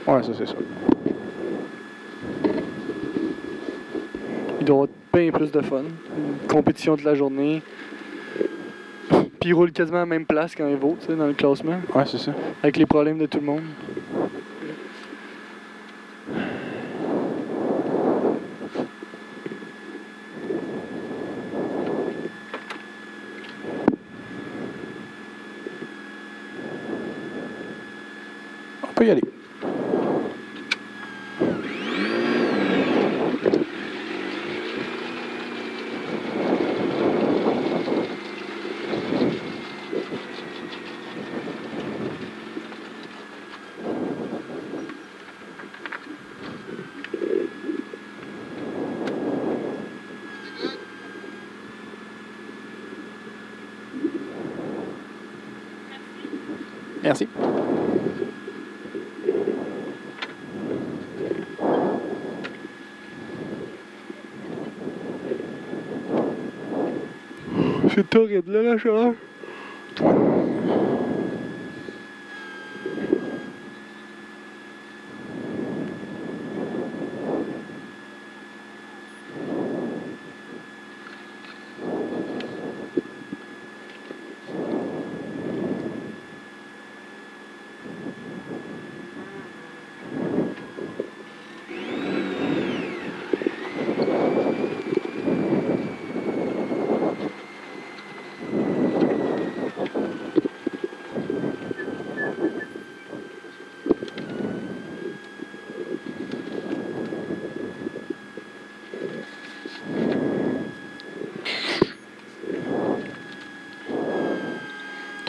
Ouais, ça, c'est ça. Il doit avoir bien plus de fun. Une compétition de la journée. Puis il roule quasiment à la même place quand il vaut, tu sais, dans le classement. Ouais, c'est ça. Avec les problèmes de tout le monde. On peut y aller. Merci. C'est horrible, là, la chaleur.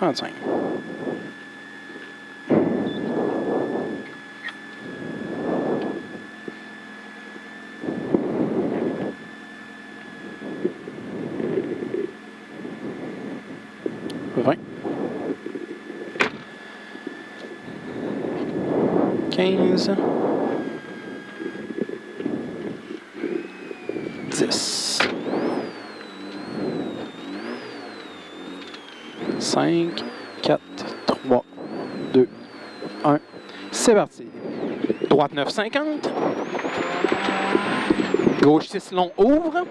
Trente-cinq. Vingt. 15. 10. 5, 4, 3, 2, 1. C'est parti. Droite 9,50. Gauche 6 long, ouvre.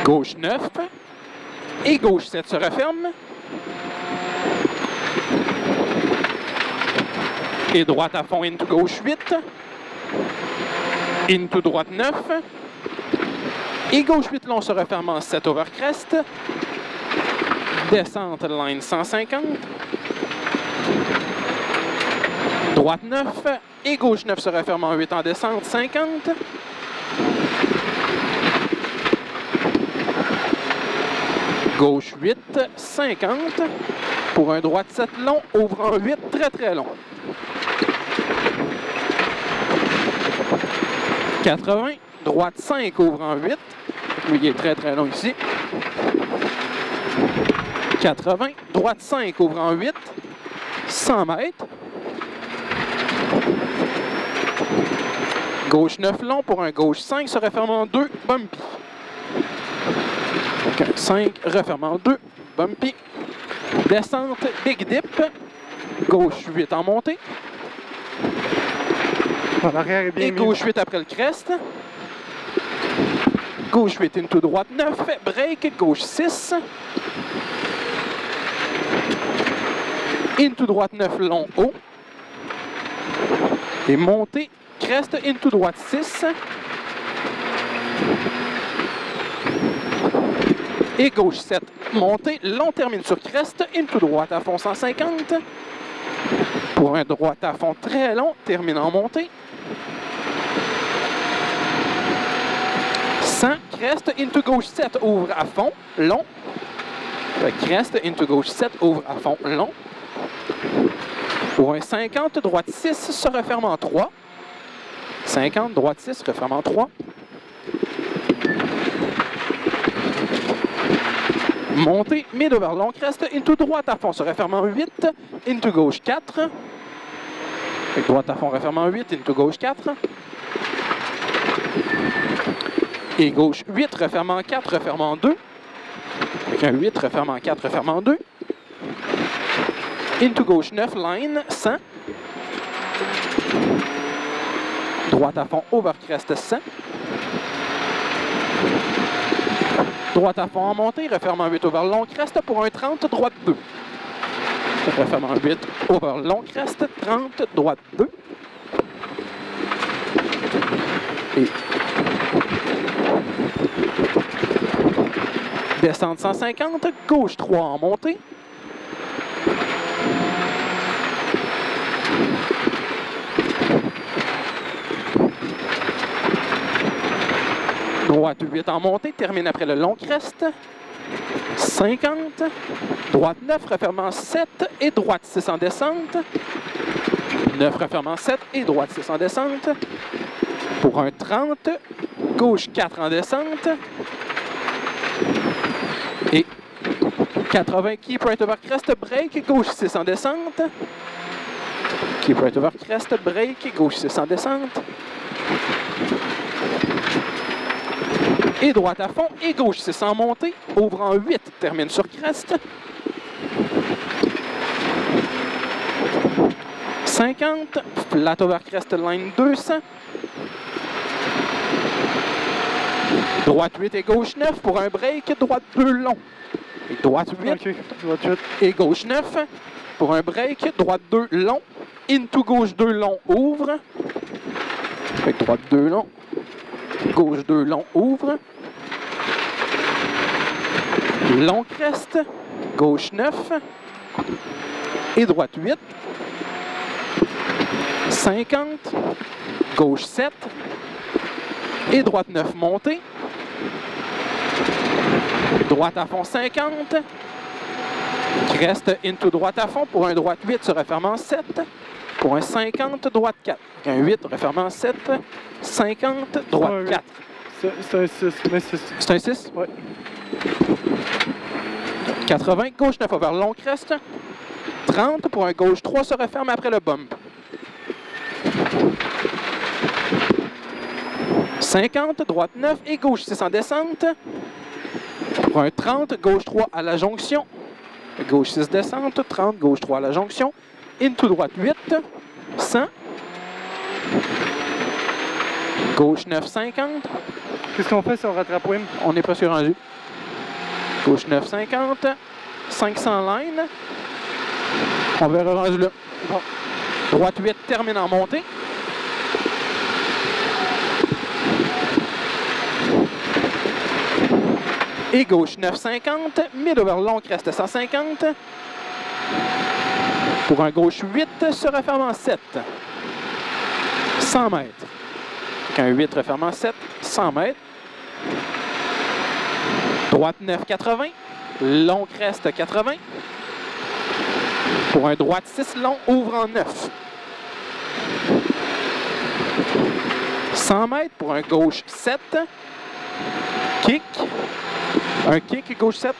Gauche 9. Et gauche 7 se referme. Et droite à fond, into gauche 8. Into droite 9. Et gauche 8 long se referme en 7 over crest. Descente line 150. Droite 9. Et gauche 9 se referme en 8 en descente 50. Gauche 8, 50. Pour un droite 7 long, ouvre en 8, très très long. 80. Droite 5, ouvre en 8. Lui, il est très très long ici. 80. Droite 5, ouvre en 8. 100 mètres. Gauche 9 long pour un gauche 5, se referme en 2, bumpy. Donc un 5, referme en 2, bumpy. Descente, big dip. Gauche 8 en montée. En arrière est bien Et mis. gauche 8 après le crest. Gauche 8 into droite 9. Break, gauche 6. Into droite 9 long haut. Et montée, crest, into droite 6. Et gauche 7. Montée, long termine sur crest, into droite à fond 150. Pour un droite à fond très long, termine en montée. 100, crest, into gauche 7, ouvre à fond, long. Crest, into gauche 7, ouvre à fond, long. Pour un 50, droite 6, se referme en 3. 50, droite 6, referme en 3. Montée, mid over long crest, into droite à fond, se referme en 8, into gauche 4. Droite à fond, referme en 8, into gauche 4. Et gauche 8, referme en 4, referme en 2. Avec un 8, referme en 4, referme en 2. Into gauche 9, line 100. Droite à fond, over crest 100. Droite à fond en montée, refermant 8 over long crest pour un 30, droite 2. Refermant 8 over long crest, 30, droite 2. Et descente 150, gauche 3 en montée. Droite 8 en montée, termine après le long crest. 50. Droite 9, refermant 7 et droite 6 en descente. 9, refermant 7 et droite 6 en descente. Pour un 30. Gauche 4 en descente. Et 80, keep right over crest, break, gauche 6 en descente. Keep right over crest, break, gauche 6 en descente. Et droite à fond, et gauche 6 en montée, ouvrant 8, termine sur crest. 50, flat over crest, line 200. Droite 8 et gauche 9 pour un break, droite 2 long. Et droite 8, OK. Droite 8. et gauche 9 pour un break, droite 2 long. Into gauche 2 long, ouvre. Avec droite 2 long. Gauche 2 long, ouvre. Long crest, gauche 9 et droite 8. 50, gauche 7 et droite 9 montée. Droite à fond 50. Crest into droite à fond pour un droite 8 se refermant 7. Pour un 50, droite 4. Un 8 refermant 7. 50, droite 4. C'est un 6. Mais C'est un 6? Ouais. 80, gauche 9 over long crest. 30 pour un gauche 3 se referme après le bump. 50, droite 9 et gauche 6 en descente. Pour un 30, gauche 3 à la jonction. Gauche 6 descente, 30, gauche 3 à la jonction. Into droite 8, 100. Gauche 9, 50. qu'est-ce qu'on fait si on rattrape Wim? On est presque rendu. Gauche 9, 50. 500 line. On verra rendu là. Bon. Droite 8 termine en montée. Et gauche 950, mid over long crest 150. Pour un gauche 8, se refermant 7. 100 mètres. Avec un 8 refermant 7, 100 mètres. Droite 9, 80. Long crest 80. Pour un droite 6 long, ouvre en 9. 100 mètres pour un gauche 7. Kick. Un kick, gauche 7.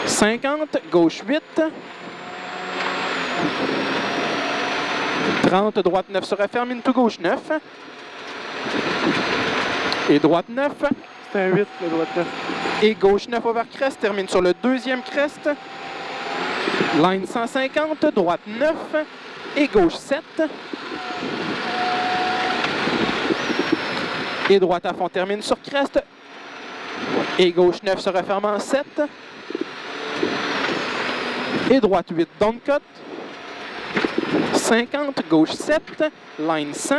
50, gauche 8. 30, droite 9 se referme, into gauche 9. Et droite 9. C'est un 8, la droite 9. Et gauche 9 over crest, termine sur le deuxième crest. Line 150, droite 9 et gauche 7. Et droite à fond termine sur crest. Et gauche 9 se referme en 7. Et droite 8 down cut. 50, gauche 7, line 100.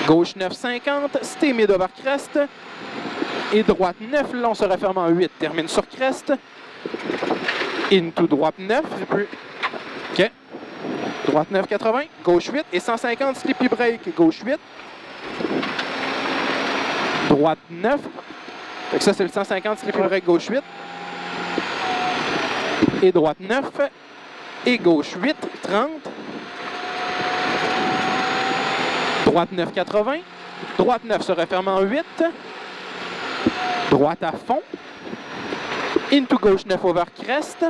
Gauche 9, 50, stay mid over crest. Et droite 9, long se referme en 8, termine sur crest. Into droite 9. OK. Droite 9, 80, gauche 8 et 150, slippy break, gauche 8. Droite 9. Fait que ça, c'est le 150, slippy break, gauche 8. Et droite 9. Et gauche 8, 30. Droite 9, 80. Droite 9 se referme en 8. Droite à fond. Into gauche 9 over crest.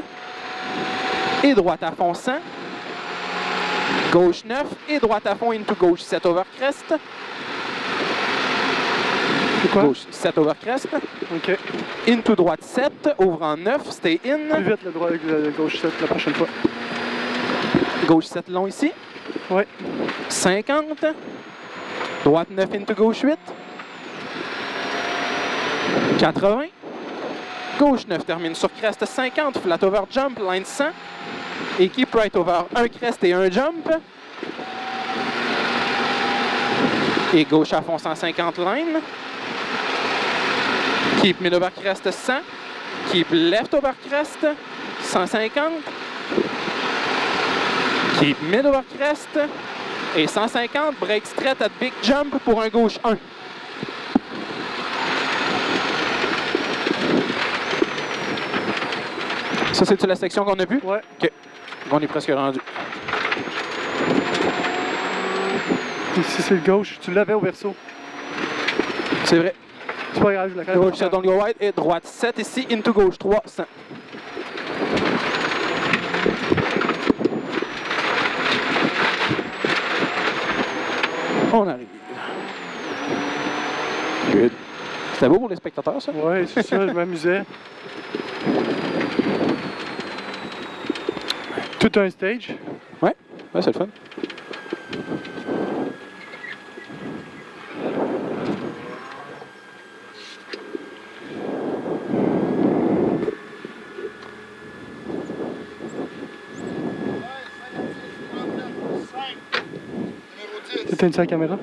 Et droite à fond 100. Gauche 9 et droite à fond into gauche 7 over crest. C'est quoi? Gauche 7 over crest. Ok. Into droite 7, ouvre en 9, stay in. Plus vite le gauche 7 la prochaine fois. Gauche 7 long ici. Ouais. 50. Droite 9 into gauche 8. 80. Gauche 9 termine sur crest 50, flat over jump, line 100. Et keep right over un crest et un jump. Et gauche à fond 150 line. Keep mid over crest 100. Keep left over crest 150. Keep mid over crest et 150. Break straight at big jump pour un gauche 1. Ça, c'est-tu la section qu'on a vue? Ouais. OK. On est presque rendu. Ici, c'est le gauche. Tu l'avais au verso. C'est vrai. C'est pas grave, je la connais. Gauche 7, don't go wide. Et droite 7 ici. Into gauche 3, 100. On arrive. Good. C'était beau pour les spectateurs, ça? Ouais, c'est ça, je m'amusais. Tout un stage. Ouais, c'est le fun. T'éteins-tu la caméra?